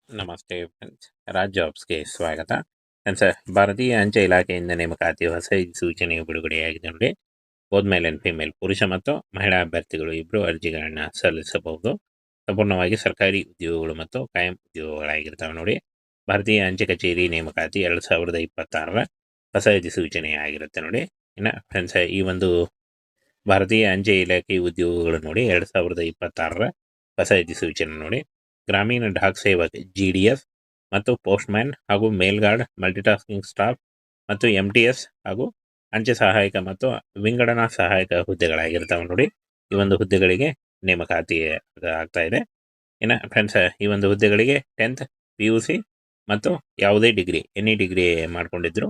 ನಮಸ್ತೆ ಫ್ರೆಂಡ್ಸ್, ರಾಜ್ ಜಾಬ್ಸ್ಗೆ ಸ್ವಾಗತ. ಫ್ರೆಂಡ್ಸ್, ಭಾರತೀಯ ಅಂಚೆ ಇಲಾಖೆಯಿಂದ ನೇಮಕಾತಿ ಹೊಸ ಸೂಚನೆಯು ಬಿಡುಗಡೆಯಾಗಿದೆ ನೋಡಿ. ಬೋತ್ ಮೇಲ್ ಅಂಡ್ ಫಿಮೇಲ್, ಪುರುಷ ಮತ್ತು ಮಹಿಳಾ ಅಭ್ಯರ್ಥಿಗಳು ಇಬ್ಬರು ಅರ್ಜಿಗಳನ್ನ ಸಲ್ಲಿಸಬಹುದು. ಸಂಪೂರ್ಣವಾಗಿ ಸರ್ಕಾರಿ ಉದ್ಯೋಗಗಳು ಮತ್ತು ಕಾಯಂ ಉದ್ಯೋಗಗಳಾಗಿರ್ತವೆ ನೋಡಿ. ಭಾರತೀಯ ಅಂಚೆ ಕಚೇರಿ ನೇಮಕಾತಿ 2026ರ ಹೊಸ ಅಧಿಸೂಚನೆ ಆಗಿರುತ್ತೆ ನೋಡಿ. ಇನ್ನು ಫ್ರೆಂಡ್ಸ್, ಈ ಒಂದು ಭಾರತೀಯ ಅಂಚೆ ಇಲಾಖೆ ಉದ್ಯೋಗಗಳು ನೋಡಿ 2026ರ ಹೊಸ ಅಧಿಸೂಚನೆ ನೋಡಿ. ಗ್ರಾಮೀಣ ಡಾಕ್ ಸೇವಕ್ GDS ಮತ್ತು ಪೋಸ್ಟ್ಮ್ಯಾನ್ ಹಾಗೂ ಮೇಲ್ಗಾರ್ಡ್ ಮಲ್ಟಿಟಾಸ್ಕಿಂಗ್ ಸ್ಟಾಫ್ ಮತ್ತು MTS ಹಾಗೂ ಅಂಚೆ ಸಹಾಯಕ ಮತ್ತು ವಿಂಗಡಣಾ ಸಹಾಯಕ ಹುದ್ದೆಗಳಾಗಿರ್ತಾವೆ ನೋಡಿ. ಈ ಒಂದು ಹುದ್ದೆಗಳಿಗೆ ನೇಮಕಾತಿ ಆಗ್ತಾ ಇದೆ. ಇನ್ನು ಫ್ರೆಂಡ್ಸ್, ಈ ಒಂದು ಹುದ್ದೆಗಳಿಗೆ 10th PUC ಮತ್ತು ಯಾವುದೇ ಡಿಗ್ರಿ, ಎನಿ ಡಿಗ್ರಿ ಮಾಡ್ಕೊಂಡಿದ್ರು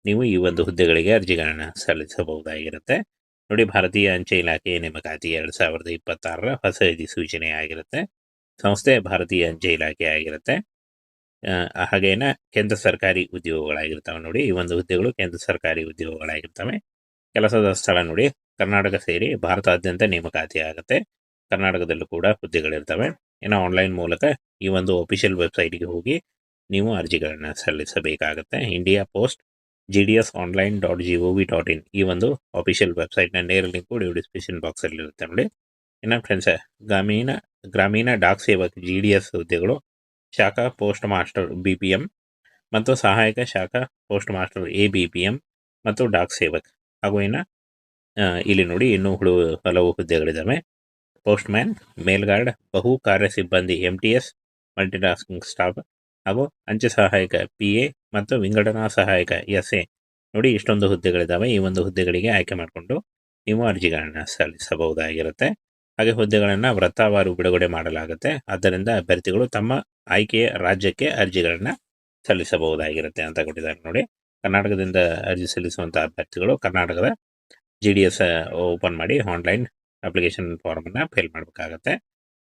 ನೀವು ಈ ಒಂದು ಹುದ್ದೆಗಳಿಗೆ ಅರ್ಜಿಗಳನ್ನ ಸಲ್ಲಿಸಬಹುದಾಗಿರುತ್ತೆ ನೋಡಿ. ಭಾರತೀಯ ಅಂಚೆ ಇಲಾಖೆ ನೇಮಕಾತಿ 2026ರ ಹೊಸ ಅಧಿಸೂಚನೆ ಆಗಿರುತ್ತೆ. ಸಂಸ್ಥೆ ಭಾರತೀಯ ಅಂಚೆ ಇಲಾಖೆ ಆಗಿರುತ್ತೆ. ಹಾಗೇನ ಕೇಂದ್ರ ಸರ್ಕಾರಿ ಉದ್ಯೋಗಗಳಾಗಿರ್ತವೆ ನೋಡಿ. ಈ ಒಂದು ಹುದ್ದೆಗಳು ಕೇಂದ್ರ ಸರ್ಕಾರಿ ಉದ್ಯೋಗಗಳಾಗಿರ್ತವೆ. ಕೆಲಸದ ಸ್ಥಳ ನೋಡಿ, ಕರ್ನಾಟಕ ಸೇರಿ ಭಾರತಾದ್ಯಂತ ನೇಮಕಾತಿ ಆಗುತ್ತೆ. ಕರ್ನಾಟಕದಲ್ಲೂ ಕೂಡ ಹುದ್ದೆಗಳಿರ್ತವೆ. ಇನ್ನು ಆನ್ಲೈನ್ ಮೂಲಕ ಈ ಒಂದು ಅಫಿಷಿಯಲ್ ವೆಬ್ಸೈಟ್ಗೆ ಹೋಗಿ ನೀವು ಅರ್ಜಿಗಳನ್ನ ಸಲ್ಲಿಸಬೇಕಾಗುತ್ತೆ. ಇಂಡಿಯಾ ಪೋಸ್ಟ್ GDSonline.gov.in ಈ ಒಂದು ಅಫಿಷಿಯಲ್ ವೆಬ್ಸೈಟ್ನ ನೇರ ಲಿಂಕು ಡಿಸ್ಕ್ರಿಪ್ಷನ್ ಬಾಕ್ಸಲ್ಲಿ ಇರುತ್ತೆ ನೋಡಿ. ಇನ್ನು ಫ್ರೆಂಡ್ಸ್, ಗ್ರಾಮೀಣ ಡಾಕ್ ಸೇವಕ್ GDS ಹುದ್ದೆಗಳು ಶಾಖಾ ಪೋಸ್ಟ್ ಮಾಸ್ಟರ್ BPM ಮತ್ತು ಸಹಾಯಕ ಶಾಖಾ ಪೋಸ್ಟ್ ಮಾಸ್ಟರ್ ABPM ಮತ್ತು ಡಾಕ್ ಸೇವಕ್ ಹಾಗೂ ಇನ್ನು ಇಲ್ಲಿ ನೋಡಿ ಇನ್ನೂ ಹಲವು ಹುದ್ದೆಗಳಿದ್ದಾವೆ. ಪೋಸ್ಟ್ಮ್ಯಾನ್, ಮೇಲ್ಗಾರ್ಡ್, ಬಹು ಕಾರ್ಯ ಸಿಬ್ಬಂದಿ MTS ಮಲ್ಟಿಟಾಸ್ಕಿಂಗ್ ಸ್ಟಾಫ್ ಹಾಗೂ ಅಂಚೆ ಸಹಾಯಕ PA ಮತ್ತು ವಿಂಗಡಣಾ ಸಹಾಯಕ SA ನೋಡಿ, ಇಷ್ಟೊಂದು ಹುದ್ದೆಗಳಿದ್ದಾವೆ. ಈ ಒಂದು ಹುದ್ದೆಗಳಿಗೆ ಆಯ್ಕೆ ಮಾಡಿಕೊಂಡು ನೀವು ಅರ್ಜಿಗಳನ್ನ ಸಲ್ಲಿಸಬಹುದಾಗಿರುತ್ತೆ. ಹಾಗೆ ಹುದ್ದೆಗಳನ್ನು ವೃತ್ತವಾರು ಬಿಡುಗಡೆ ಮಾಡಲಾಗುತ್ತೆ. ಆದ್ದರಿಂದ ಅಭ್ಯರ್ಥಿಗಳು ತಮ್ಮ ಆಯ್ಕೆಯ ರಾಜ್ಯಕ್ಕೆ ಅರ್ಜಿಗಳನ್ನ ಸಲ್ಲಿಸಬಹುದಾಗಿರುತ್ತೆ ಅಂತ ಕೊಟ್ಟಿದ್ದಾರೆ ನೋಡಿ. ಕರ್ನಾಟಕದಿಂದ ಅರ್ಜಿ ಸಲ್ಲಿಸುವಂತಹ ಅಭ್ಯರ್ಥಿಗಳು ಕರ್ನಾಟಕದ GDS ಓಪನ್ ಮಾಡಿ ಆನ್ಲೈನ್ ಅಪ್ಲಿಕೇಶನ್ ಫಾರ್ಮನ್ನು ಫಿಲ್ ಮಾಡಬೇಕಾಗತ್ತೆ.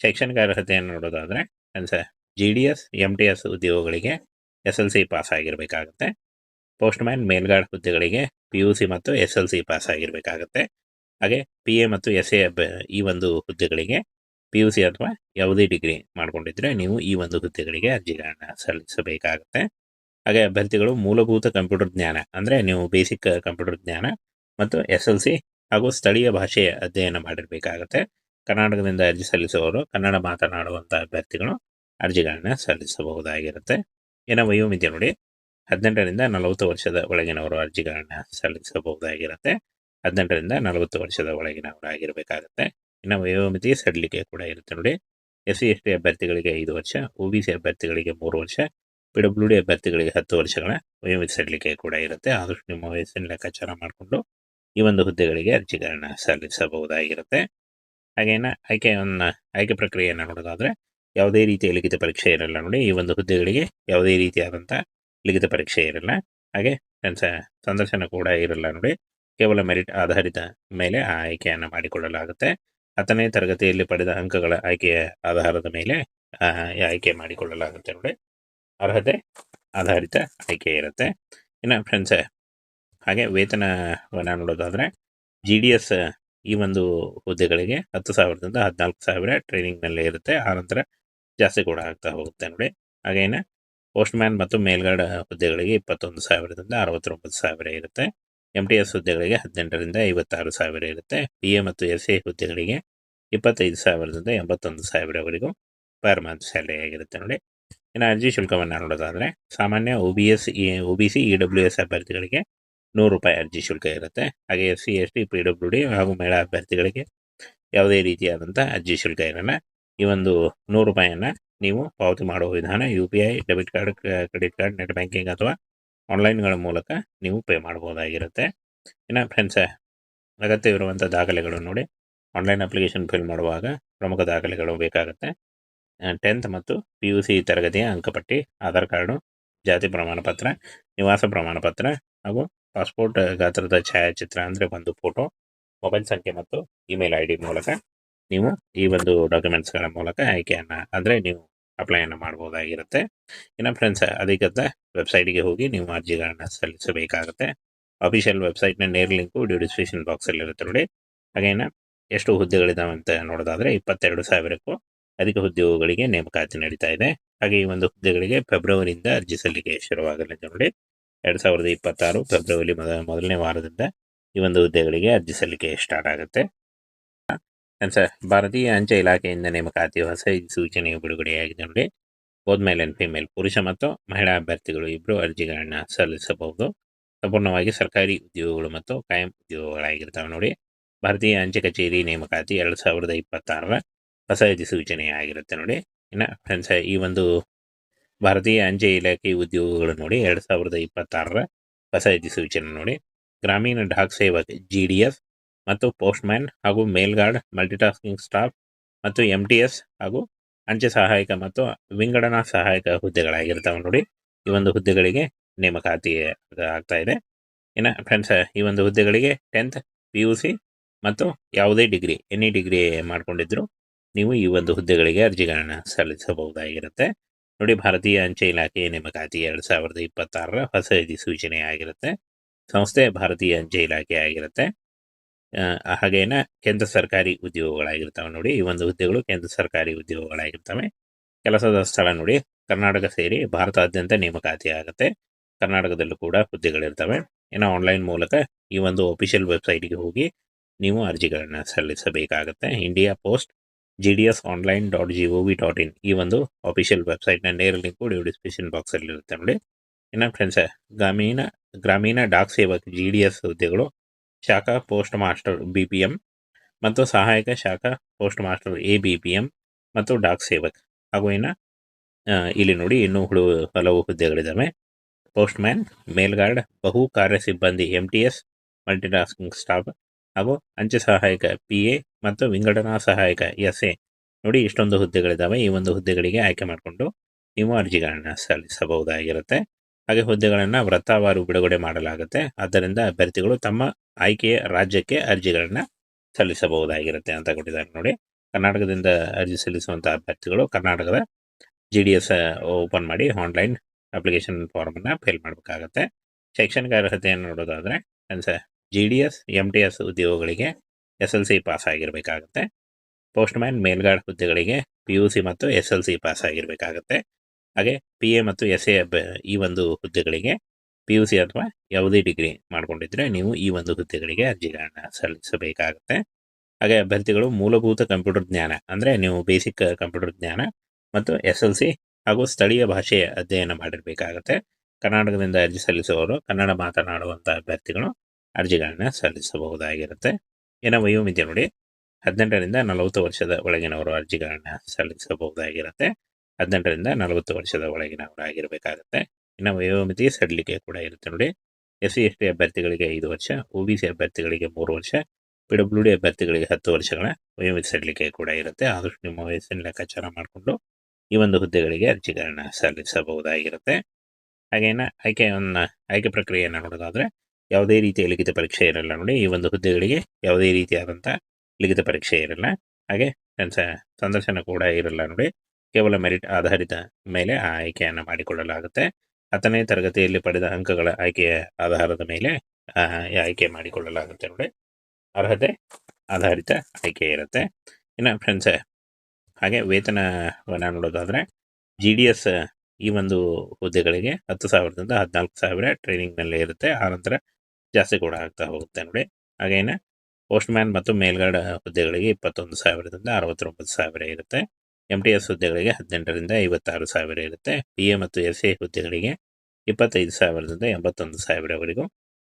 ಶೈಕ್ಷಣಿಕ ಅರ್ಹತೆಯನ್ನು ನೋಡೋದಾದರೆ GDS MTS ಉದ್ಯೋಗಗಳಿಗೆ SLC ಪಾಸ್ ಆಗಿರಬೇಕಾಗುತ್ತೆ. ಪೋಸ್ಟ್ಮ್ಯಾನ್, ಮೇಲ್ಗಾರ್ಡ್ ಹುದ್ದೆಗಳಿಗೆ PUC ಮತ್ತು SLC ಪಾಸ್ ಆಗಿರಬೇಕಾಗುತ್ತೆ. ಹಾಗೆ PA ಮತ್ತು SA ಈ ಒಂದು ಹುದ್ದೆಗಳಿಗೆ PUC ಅಥವಾ ಯಾವುದೇ ಡಿಗ್ರಿ ಮಾಡ್ಕೊಂಡಿದ್ರೆ ನೀವು ಈ ಒಂದು ಹುದ್ದೆಗಳಿಗೆ ಅರ್ಜಿಗಳನ್ನ ಸಲ್ಲಿಸಬೇಕಾಗುತ್ತೆ. ಹಾಗೆ ಅಭ್ಯರ್ಥಿಗಳು ಮೂಲಭೂತ ಕಂಪ್ಯೂಟರ್ ಜ್ಞಾನ, ಅಂದರೆ ನೀವು ಬೇಸಿಕ್ ಕಂಪ್ಯೂಟರ್ ಜ್ಞಾನ ಮತ್ತು SLC ಹಾಗೂ ಸ್ಥಳೀಯ ಭಾಷೆಯ ಅಧ್ಯಯನ ಮಾಡಿರಬೇಕಾಗುತ್ತೆ. ಕರ್ನಾಟಕದಿಂದ ಅರ್ಜಿ ಸಲ್ಲಿಸುವವರು ಕನ್ನಡ ಮಾತನಾಡುವಂಥ ಅಭ್ಯರ್ಥಿಗಳು ಅರ್ಜಿಗಳನ್ನ ಸಲ್ಲಿಸಬಹುದಾಗಿರುತ್ತೆ. ಇನ್ನು ವಯೋಮಿತಿ ನೋಡಿ, 18ರಿಂದ 40 ವರ್ಷದ ಒಳಗಿನವರು ಅರ್ಜಿಗಳನ್ನ ಸಲ್ಲಿಸಬಹುದಾಗಿರುತ್ತೆ. 18ರಿಂದ 40 ವರ್ಷದ ಒಳಗಿನವರಾಗಿರಬೇಕಾಗುತ್ತೆ. ಇನ್ನು ವಯೋಮಿತಿ ಸಡಿಲಿಕೆ ಕೂಡ ಇರುತ್ತೆ ನೋಡಿ. SC/ST ಅಭ್ಯರ್ಥಿಗಳಿಗೆ 5 ವರ್ಷ, OBC ಅಭ್ಯರ್ಥಿಗಳಿಗೆ 3 ವರ್ಷ, PWD ಅಭ್ಯರ್ಥಿಗಳಿಗೆ 10 ವರ್ಷಗಳ ವಯೋಮಿತಿ ಸಡಿಲಿಕೆ ಕೂಡ ಇರುತ್ತೆ. ಆದಷ್ಟು ನಿಮ್ಮ ವಯಸ್ಸಿನ ಲೆಕ್ಕಾಚಾರ ಮಾಡಿಕೊಂಡು ಈ ಒಂದು ಹುದ್ದೆಗಳಿಗೆ ಅರ್ಜಿಗಳನ್ನ ಸಲ್ಲಿಸಬಹುದಾಗಿರುತ್ತೆ. ಹಾಗೇನ ಆಯ್ಕೆ ಪ್ರಕ್ರಿಯೆಯನ್ನು ನೋಡೋದಾದರೆ ಯಾವುದೇ ರೀತಿಯ ಲಿಖಿತ ಪರೀಕ್ಷೆ ಇರಲ್ಲ ನೋಡಿ. ಈ ಒಂದು ಹುದ್ದೆಗಳಿಗೆ ಯಾವುದೇ ರೀತಿಯಾದಂಥ ಲಿಖಿತ ಪರೀಕ್ಷೆ ಇರಲ್ಲ. ಹಾಗೆ ಸಂದರ್ಶನ ಕೂಡ ಇರಲ್ಲ ನೋಡಿ. ಕೇವಲ ಮೆರಿಟ್ ಆಧಾರಿತ ಮೇಲೆ ಆ ಆಯ್ಕೆಯನ್ನು ಮಾಡಿಕೊಳ್ಳಲಾಗುತ್ತೆ. 10ನೇ ತರಗತಿಯಲ್ಲಿ ಪಡೆದ ಅಂಕಗಳ ಆಯ್ಕೆಯ ಆಧಾರದ ಮೇಲೆ ಆಯ್ಕೆ ಮಾಡಿಕೊಳ್ಳಲಾಗುತ್ತೆ ನೋಡಿ. ಅರ್ಹತೆ ಆಧಾರಿತ ಆಯ್ಕೆ ಇರುತ್ತೆ. ಇನ್ನು ಫ್ರೆಂಡ್ಸ್, ಹಾಗೆ ವೇತನವನ್ನು ನೋಡೋದಾದರೆ GDS ಈ ಒಂದು ಹುದ್ದೆಗಳಿಗೆ 10,000ದಿಂದ 14,000 ಟ್ರೈನಿಂಗ್ನಲ್ಲೇ ಇರುತ್ತೆ. ಆನಂತರ ಜಾಸ್ತಿ ಕೂಡ ಆಗ್ತಾ ಹೋಗುತ್ತೆ ನೋಡಿ. ಹಾಗೇನೆ ಪೋಸ್ಟ್ಮ್ಯಾನ್ ಮತ್ತು ಮೇಲ್ಗಾರ್ಡ್ ಹುದ್ದೆಗಳಿಗೆ 21,000ದಿಂದ 69,000 ಇರುತ್ತೆ. MTS ಹುದ್ದೆಗಳಿಗೆ 18ರಿಂದ 56,000 ಇರುತ್ತೆ. PA ಮತ್ತು SA ಹುದ್ದೆಗಳಿಗೆ 25,000ದಿಂದ 81,000ವರೆಗೂ ಪರ್ ಮಂತ್ ಸ್ಯಾಲರಿ ಆಗಿರುತ್ತೆ ನೋಡಿ. ಇನ್ನು ಅರ್ಜಿ ಶುಲ್ಕವನ್ನು ನೋಡೋದಾದರೆ ಸಾಮಾನ್ಯ OBC EWS ಅಭ್ಯರ್ಥಿಗಳಿಗೆ 100 ರೂಪಾಯಿ ಅರ್ಜಿ ಶುಲ್ಕ ಇರುತ್ತೆ. ಹಾಗೆ SC/ST PWD ಹಾಗೂ ಮಹಿಳಾ ಅಭ್ಯರ್ಥಿಗಳಿಗೆ ಯಾವುದೇ ರೀತಿಯಾದಂಥ ಅರ್ಜಿ ಶುಲ್ಕ ಇರಲ್ಲ. ಈ ಒಂದು 100 ರೂಪಾಯಿಯನ್ನು ನೀವು ಪಾವತಿ ಮಾಡುವ ವಿಧಾನ UPI, debit card, credit card, net banking ಅಥವಾ ಆನ್ಲೈನ್ಗಳ ಮೂಲಕ ನೀವು ಪೇ ಮಾಡಬಹುದಾಗಿರುತ್ತೆ. ಇನ್ನು ಫ್ರೆಂಡ್ಸ್, ಅಗತ್ಯವಿರುವಂಥ ದಾಖಲೆಗಳು ನೋಡಿ. ಆನ್ಲೈನ್ ಅಪ್ಲಿಕೇಶನ್ ಫಿಲ್ ಮಾಡುವಾಗ ಪ್ರಮುಖ ದಾಖಲೆಗಳು ಬೇಕಾಗುತ್ತೆ. 10th ಮತ್ತು PUC ತರಗತಿಯ ಅಂಕಪಟ್ಟಿ, ಆಧಾರ್ ಕಾರ್ಡು, ಜಾತಿ ಪ್ರಮಾಣ ಪತ್ರ, ನಿವಾಸ ಪ್ರಮಾಣ ಪತ್ರ ಹಾಗೂ ಪಾಸ್ಪೋರ್ಟ್ ಗಾತ್ರದ ಛಾಯಾಚಿತ್ರ ಅಂದರೆ ಒಂದು ಫೋಟೋ, ಮೊಬೈಲ್ ಸಂಖ್ಯೆ ಮತ್ತು ಇಮೇಲ್ ID ಮೂಲಕ ನೀವು ಈ ಒಂದು ಡಾಕ್ಯುಮೆಂಟ್ಸ್ಗಳ ಮೂಲಕ ಆಯ್ಕೆಯನ್ನು ಅಂದರೆ ನೀವು ಅಪ್ಲೈಯನ್ನು ಮಾಡ್ಬೋದಾಗಿರುತ್ತೆ. ಇನ್ನು ಫ್ರೆಂಡ್ಸ್, ಅಧಿಕೃತ ವೆಬ್ಸೈಟ್ಗೆ ಹೋಗಿ ನೀವು ಅರ್ಜಿಗಳನ್ನು ಸಲ್ಲಿಸಬೇಕಾಗುತ್ತೆ. ಅಫಿಷಿಯಲ್ ವೆಬ್ಸೈಟ್ನ ನೇರ ಲಿಂಕು ಡಿಸ್ಕ್ರಿಪ್ಷನ್ ಬಾಕ್ಸಲ್ಲಿ ಇರುತ್ತೆ ನೋಡಿ. ಹಾಗೇನ ಎಷ್ಟು ಹುದ್ದೆಗಳಿದಾವೆ ಅಂತ ನೋಡೋದಾದರೆ 22,000ಕ್ಕೂ ಅಧಿಕ ಉದ್ಯೋಗಗಳಿಗೆ ನೇಮಕಾತಿ ನಡೀತಾ ಇದೆ. ಹಾಗೆ ಈ ಒಂದು ಹುದ್ದೆಗಳಿಗೆ ಫೆಬ್ರವರಿಯಿಂದ ಅರ್ಜಿ ಸಲ್ಲಿಕೆ ಶುರುವಾಗಲಿದೆ ನೋಡಿ. 2026 ಫೆಬ್ರವರಿ ಮೊದಲನೇ ವಾರದಿಂದ ಈ ಒಂದು ಹುದ್ದೆಗಳಿಗೆ ಅರ್ಜಿ ಸಲ್ಲಿಕೆ ಸ್ಟಾರ್ಟ್ ಆಗುತ್ತೆ. ಭಾರತೀಯ ಅಂಚೆ ಇಲಾಖೆಯಿಂದ ನೇಮಕಾತಿ ಹೊಸ ಸೂಚನೆಯು ಬಿಡುಗಡೆಯಾಗಿದೆ ನೋಡಿ. ಬೋತ್ ಮೇಲ್ ಅಂಡ್ ಫಿಮೇಲ್, ಪುರುಷ ಮತ್ತು ಮಹಿಳಾ ಅಭ್ಯರ್ಥಿಗಳು ಇಬ್ಬರು ಅರ್ಜಿಗಳನ್ನ ಸಲ್ಲಿಸಬಹುದು. ಸಂಪೂರ್ಣವಾಗಿ ಸರ್ಕಾರಿ ಉದ್ಯೋಗಗಳು ಮತ್ತು ಕಾಯಂ ಉದ್ಯೋಗಗಳಾಗಿರ್ತವೆ ನೋಡಿ. ಭಾರತೀಯ ಅಂಚೆ ಕಚೇರಿ ನೇಮಕಾತಿ 2026 ಹೊಸ ಅಧಿಸೂಚನೆ ಆಗಿರುತ್ತೆ ನೋಡಿ. ಇನ್ನು ಫ್ರೆಂಡ್ಸ್, ಈ ಒಂದು ಭಾರತೀಯ ಅಂಚೆ ಇಲಾಖೆ ಉದ್ಯೋಗಗಳು ನೋಡಿ 2026 ಹೊಸ ಅಧಿಸೂಚನೆ ನೋಡಿ. ಗ್ರಾಮೀಣ ಡಾಕ್ ಸೇವಕ್ GDS ಮತ್ತು ಪೋಸ್ಟ್ಮ್ಯಾನ್ ಹಾಗೂ ಮೇಲ್ಗಾರ್ಡ್ ಮಲ್ಟಿಟಾಸ್ಕಿಂಗ್ ಸ್ಟಾಫ್ ಮತ್ತು MTS ಹಾಗೂ ಅಂಚೆ ಸಹಾಯಕ ಮತ್ತು ವಿಂಗಡಣಾ ಸಹಾಯಕ ಹುದ್ದೆಗಳಾಗಿರ್ತಾವೆ ನೋಡಿ. ಈ ಒಂದು ಹುದ್ದೆಗಳಿಗೆ ನೇಮಕಾತಿ ಆಗ್ತಾ ಇದೆ. ಇನ್ನು ಫ್ರೆಂಡ್ಸ್, ಈ ಒಂದು ಹುದ್ದೆಗಳಿಗೆ 10th PUC ಮತ್ತು ಯಾವುದೇ ಡಿಗ್ರಿ, ಎನಿ ಡಿಗ್ರಿ ಮಾಡ್ಕೊಂಡಿದ್ರು ನೀವು ಈ ಒಂದು ಹುದ್ದೆಗಳಿಗೆ ಅರ್ಜಿಗಳನ್ನ ಸಲ್ಲಿಸಬಹುದಾಗಿರುತ್ತೆ ನೋಡಿ. ಭಾರತೀಯ ಅಂಚೆ ಇಲಾಖೆ ನೇಮಕಾತಿ 2026 ಹೊಸ ಅಧಿಸೂಚನೆ ಆಗಿರುತ್ತೆ. ಸಂಸ್ಥೆ ಭಾರತೀಯ ಅಂಚೆ ಇಲಾಖೆ ಆಗಿರುತ್ತೆ. ಹಾಗೇನ ಕೇಂದ್ರ ಸರ್ಕಾರಿ ಉದ್ಯೋಗಗಳಾಗಿರ್ತವೆ ನೋಡಿ. ಈ ಒಂದು ಹುದ್ದೆಗಳು ಕೇಂದ್ರ ಸರ್ಕಾರಿ ಉದ್ಯೋಗಗಳಾಗಿರ್ತವೆ. ಕೆಲಸದ ಸ್ಥಳ ನೋಡಿ, ಕರ್ನಾಟಕ ಸೇರಿ ಭಾರತಾದ್ಯಂತ ನೇಮಕಾತಿ ಆಗುತ್ತೆ. ಕರ್ನಾಟಕದಲ್ಲೂ ಕೂಡ ಹುದ್ದೆಗಳಿರ್ತವೆ. ಇನ್ನು ಆನ್ಲೈನ್ ಮೂಲಕ ಈ ಒಂದು ಅಫಿಷಿಯಲ್ ವೆಬ್ಸೈಟ್ಗೆ ಹೋಗಿ ನೀವು ಅರ್ಜಿಗಳನ್ನು ಸಲ್ಲಿಸಬೇಕಾಗುತ್ತೆ. ಇಂಡಿಯಾ ಪೋಸ್ಟ್ GDS online.gov.in ಈ ಒಂದು ಅಫಿಷಿಯಲ್ ವೆಬ್ಸೈಟ್ನ ನೇರ ಲಿಂಕು ಡಿಸ್ಕ್ರಿಪ್ಷನ್ ಬಾಕ್ಸಲ್ಲಿ ಇರುತ್ತೆ ನೋಡಿ. ಇನ್ನು ಫ್ರೆಂಡ್ಸ್, ಗ್ರಾಮೀಣ ಡಾಕ್ ಸೇವಕ್ GDS ಹುದ್ದೆಗಳು ಶಾಖಾ ಪೋಸ್ಟ್ ಮಾಸ್ಟರ್ BPM ಮತ್ತು ಸಹಾಯಕ ಶಾಖಾ ಪೋಸ್ಟ್ ಮಾಸ್ಟರ್ ABPM ಮತ್ತು ಡಾಕ್ ಸೇವಕ್ ಹಾಗೂ ಇಲ್ಲಿ ನೋಡಿ ಇನ್ನೂ ಹಲವು ಹುದ್ದೆಗಳಿದ್ದಾವೆ. ಪೋಸ್ಟ್ಮ್ಯಾನ್, ಮೇಲ್ಗಾರ್ಡ್, ಬಹು ಕಾರ್ಯ ಸಿಬ್ಬಂದಿ MTS ಮಲ್ಟಿಟಾಸ್ಕಿಂಗ್ ಸ್ಟಾಫ್ ಹಾಗೂ ಅಂಚೆ ಸಹಾಯಕ PA ಮತ್ತು ವಿಂಗಡಣಾ ಸಹಾಯಕ SA ನೋಡಿ. ಇಷ್ಟೊಂದು ಹುದ್ದೆಗಳಿದ್ದಾವೆ. ಈ ಒಂದು ಹುದ್ದೆಗಳಿಗೆ ಆಯ್ಕೆ ಮಾಡಿಕೊಂಡು ನೀವು ಅರ್ಜಿಗಳನ್ನು ಸಲ್ಲಿಸಬಹುದಾಗಿರುತ್ತೆ. ಹಾಗೆ ಹುದ್ದೆಗಳನ್ನು ವೃತ್ತವಾರು ಬಿಡುಗಡೆ ಮಾಡಲಾಗುತ್ತೆ. ಆದ್ದರಿಂದ ಅಭ್ಯರ್ಥಿಗಳು ತಮ್ಮ ಆಯ್ಕೆಯ ರಾಜ್ಯಕ್ಕೆ ಅರ್ಜಿಗಳನ್ನು ಸಲ್ಲಿಸಬಹುದಾಗಿರುತ್ತೆ ಅಂತ ಕೊಟ್ಟಿದ್ದಾರೆ ನೋಡಿ. ಕರ್ನಾಟಕದಿಂದ ಅರ್ಜಿ ಸಲ್ಲಿಸುವಂಥ ಅಭ್ಯರ್ಥಿಗಳು ಕರ್ನಾಟಕದ GDS ಓಪನ್ ಮಾಡಿ ಆನ್ಲೈನ್ ಅಪ್ಲಿಕೇಶನ್ ಫಾರ್ಮನ್ನು ಫಿಲ್ ಮಾಡಬೇಕಾಗತ್ತೆ. ಶೈಕ್ಷಣಿಕ ಅರ್ಹತೆಯನ್ನು ನೋಡೋದಾದರೆ GDS MTS ಉದ್ಯೋಗಗಳಿಗೆ SLC ಪಾಸ್ ಆಗಿರಬೇಕಾಗುತ್ತೆ. ಪೋಸ್ಟ್ಮ್ಯಾನ್, ಮೇಲ್ಗಾರ್ಡ್ ಹುದ್ದೆಗಳಿಗೆ PUC ಮತ್ತು SLC ಪಾಸ್ ಆಗಿರಬೇಕಾಗುತ್ತೆ. ಹಾಗೆ PA ಮತ್ತು SA ಈ ಒಂದು ಹುದ್ದೆಗಳಿಗೆ PUC ಅಥವಾ ಯಾವುದೇ ಡಿಗ್ರಿ ಮಾಡ್ಕೊಂಡಿದ್ರೆ ನೀವು ಈ ಒಂದು ಹುದ್ದೆಗಳಿಗೆ ಅರ್ಜಿಗಳನ್ನು ಸಲ್ಲಿಸಬೇಕಾಗುತ್ತೆ. ಹಾಗೆ ಅಭ್ಯರ್ಥಿಗಳು ಮೂಲಭೂತ ಕಂಪ್ಯೂಟರ್ ಜ್ಞಾನ ಅಂದರೆ ನೀವು ಬೇಸಿಕ್ ಕಂಪ್ಯೂಟರ್ ಜ್ಞಾನ ಮತ್ತು SLC ಹಾಗೂ ಸ್ಥಳೀಯ ಭಾಷೆಯ ಅಧ್ಯಯನ ಮಾಡಿರಬೇಕಾಗುತ್ತೆ. ಕರ್ನಾಟಕದಿಂದ ಅರ್ಜಿ ಸಲ್ಲಿಸುವವರು ಕನ್ನಡ ಮಾತನಾಡುವಂಥ ಅಭ್ಯರ್ಥಿಗಳು ಅರ್ಜಿಗಳನ್ನು ಸಲ್ಲಿಸಬಹುದಾಗಿರುತ್ತೆ. ಇನ್ನು ವಯೋಮಿತಿ ನೋಡಿ, 18ರಿಂದ 40 ವರ್ಷದ ಒಳಗಿನವರು ಅರ್ಜಿಗಳನ್ನು ಸಲ್ಲಿಸಬಹುದಾಗಿರುತ್ತೆ. 18ರಿಂದ 40 ವರ್ಷದ ಒಳಗಿನವರಾಗಿರಬೇಕಾಗುತ್ತೆ. ಇನ್ನು ವಯೋಮಿತಿ ಸಡಿಲಿಕೆ ಕೂಡ ಇರುತ್ತೆ ನೋಡಿ. SC ST ಅಭ್ಯರ್ಥಿಗಳಿಗೆ 5 ವರ್ಷ, OBC ಅಭ್ಯರ್ಥಿಗಳಿಗೆ 3 ವರ್ಷ, PWD ಅಭ್ಯರ್ಥಿಗಳಿಗೆ 10 ವರ್ಷಗಳ ವಯೋಮಿತಿ ಸಡಿಲಿಕೆ ಕೂಡ ಇರುತ್ತೆ. ಆದಷ್ಟು ನಿಮ್ಮ ವಯಸ್ಸಿನ ಲೆಕ್ಕಾಚಾರ ಮಾಡಿಕೊಂಡು ಈ ಒಂದು ಹುದ್ದೆಗಳಿಗೆ ಅರ್ಜಿಗಳನ್ನ ಸಲ್ಲಿಸಬಹುದಾಗಿರುತ್ತೆ. ಹಾಗೇನ ಆಯ್ಕೆ ಪ್ರಕ್ರಿಯೆಯನ್ನು ನೋಡೋದಾದರೆ ಯಾವುದೇ ರೀತಿಯ ಲಿಖಿತ ಪರೀಕ್ಷೆ ಇರಲ್ಲ ನೋಡಿ. ಈ ಒಂದು ಹುದ್ದೆಗಳಿಗೆ ಯಾವುದೇ ರೀತಿಯಾದಂಥ ಲಿಖಿತ ಪರೀಕ್ಷೆ ಇರಲ್ಲ. ಹಾಗೆ ಸಂದರ್ಶನ ಕೂಡ ಇರಲ್ಲ ನೋಡಿ. ಕೇವಲ ಮೆರಿಟ್ ಆಧಾರಿತ ಮೇಲೆ ಆ ಆಯ್ಕೆಯನ್ನು ಮಾಡಿಕೊಳ್ಳಲಾಗುತ್ತೆ. 10ನೇ ತರಗತಿಯಲ್ಲಿ ಪಡೆದ ಅಂಕಗಳ ಆಯ್ಕೆಯ ಆಧಾರದ ಮೇಲೆ ಆಯ್ಕೆ ಮಾಡಿಕೊಳ್ಳಲಾಗುತ್ತೆ ನೋಡಿ. ಅರ್ಹತೆ ಆಧಾರಿತ ಆಯ್ಕೆ ಇರುತ್ತೆ. ಇನ್ನು ಫ್ರೆಂಡ್ಸ್, ಹಾಗೆ ವೇತನವನ್ನು ನೋಡೋದಾದರೆ GDS ಈ ಒಂದು ಹುದ್ದೆಗಳಿಗೆ 10,000ದಿಂದ 14,000 ಟ್ರೈನಿಂಗ್ನಲ್ಲೇ ಇರುತ್ತೆ. ಆನಂತರ ಜಾಸ್ತಿ ಕೂಡ ಆಗ್ತಾ ಹೋಗುತ್ತೆ ನೋಡಿ. ಹಾಗೇನೆ ಪೋಸ್ಟ್ಮ್ಯಾನ್ ಮತ್ತು ಮೇಲ್ಗಾರ್ಡ್ ಹುದ್ದೆಗಳಿಗೆ 21,000ದಿಂದ 69,000 ಇರುತ್ತೆ. MTS ಹುದ್ದೆಗಳಿಗೆ 18ರಿಂದ 56,000 ಇರುತ್ತೆ. PA ಮತ್ತು SA ಹುದ್ದೆಗಳಿಗೆ 25,000ದಿಂದ 81,000ವರೆಗೂ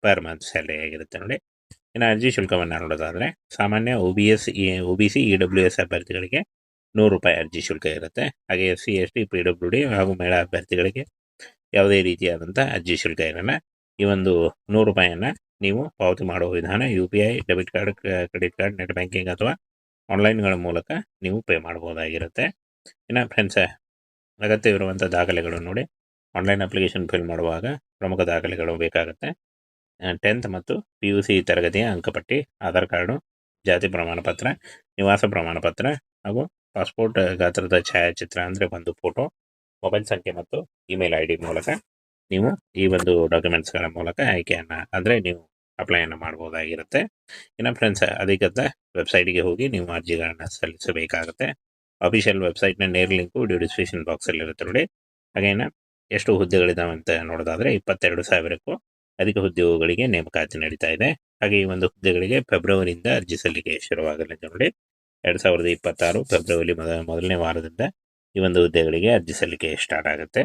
ಪರ್ ಮಂತ್ ಸ್ಯಾಲರಿ ಆಗಿರುತ್ತೆ ನೋಡಿ. ಇನ್ನು ಅರ್ಜಿ ಶುಲ್ಕವನ್ನು ನೋಡೋದಾದರೆ ಸಾಮಾನ್ಯ OBC EWS ಅಭ್ಯರ್ಥಿಗಳಿಗೆ 100 ರೂಪಾಯಿ ಅರ್ಜಿ ಶುಲ್ಕ ಇರುತ್ತೆ. ಹಾಗೆ SC ST PWD ಹಾಗೂ ಮಹಿಳಾ ಅಭ್ಯರ್ಥಿಗಳಿಗೆ ಯಾವುದೇ ರೀತಿಯಾದಂಥ ಅರ್ಜಿ ಶುಲ್ಕ ಇರಲ್ಲ. ಈ ಒಂದು 100 ರೂಪಾಯಿಯನ್ನು ನೀವು ಪಾವತಿ ಮಾಡುವ ವಿಧಾನ UPI, debit card, credit card, net banking ಅಥವಾ ಆನ್ಲೈನ್ಗಳ ಮೂಲಕ ನೀವು ಪೇ ಮಾಡಬಹುದಾಗಿರುತ್ತೆ. ಇನ್ನು ಫ್ರೆಂಡ್ಸ್, ಅಗತ್ಯವಿರುವಂಥ ದಾಖಲೆಗಳು ನೋಡಿ. ಆನ್ಲೈನ್ ಅಪ್ಲಿಕೇಶನ್ ಫಿಲ್ ಮಾಡುವಾಗ ಪ್ರಮುಖ ದಾಖಲೆಗಳು ಬೇಕಾಗುತ್ತೆ. 10th ಮತ್ತು PUC ತರಗತಿಯ ಅಂಕಪಟ್ಟಿ, ಆಧಾರ್ ಕಾರ್ಡು, ಜಾತಿ ಪ್ರಮಾಣ ಪತ್ರ, ನಿವಾಸ ಪ್ರಮಾಣ ಪತ್ರ ಹಾಗೂ ಪಾಸ್ಪೋರ್ಟ್ ಗಾತ್ರದ ಛಾಯಾಚಿತ್ರ ಅಂದರೆ ಒಂದು ಫೋಟೋ, ಮೊಬೈಲ್ ಸಂಖ್ಯೆ ಮತ್ತು ಇಮೇಲ್ ID ಮೂಲಕ ನೀವು ಈ ಒಂದು ಡಾಕ್ಯುಮೆಂಟ್ಸ್ಗಳ ಮೂಲಕ ಆಯ್ಕೆಯನ್ನು ಅಂದರೆ ನೀವು ಅಪ್ಲೈಯನ್ನು ಮಾಡಬಹುದಾಗಿರುತ್ತೆ. ಇನ್ನು ಫ್ರೆಂಡ್ಸ್, ಅಧಿಕೃತ ವೆಬ್ಸೈಟ್ಗೆ ಹೋಗಿ ನೀವು ಅರ್ಜಿಗಳನ್ನು ಸಲ್ಲಿಸಬೇಕಾಗುತ್ತೆ. ಅಫಿಷಿಯಲ್ ವೆಬ್ಸೈಟ್ನ ನೇರ ಲಿಂಕು ವಿಡಿಯೋ ಡಿಸ್ಕ್ರಿಪ್ಷನ್ ಬಾಕ್ಸಲ್ಲಿ ಇರುತ್ತೆ ನೋಡಿ. ಹಾಗೇನ ಎಷ್ಟು ಹುದ್ದೆಗಳಿದಾವೆ ಅಂತ ನೋಡೋದಾದರೆ 22,000ಕ್ಕೂ ಅಧಿಕ ಉದ್ಯೋಗಗಳಿಗೆ ನೇಮಕಾತಿ ನಡೀತಾ ಇದೆ. ಹಾಗೆ ಈ ಒಂದು ಹುದ್ದೆಗಳಿಗೆ ಫೆಬ್ರವರಿಯಿಂದ ಅರ್ಜಿ ಸಲ್ಲಿಕೆ ಶುರುವಾಗಲಿದೆ ನೋಡಿ. 2026 ಫೆಬ್ರವರಿ ಮೊದಲನೇ ವಾರದಿಂದ ಈ ಒಂದು ಹುದ್ದೆಗಳಿಗೆ ಅರ್ಜಿ ಸಲ್ಲಿಕೆ ಸ್ಟಾರ್ಟ್ ಆಗುತ್ತೆ.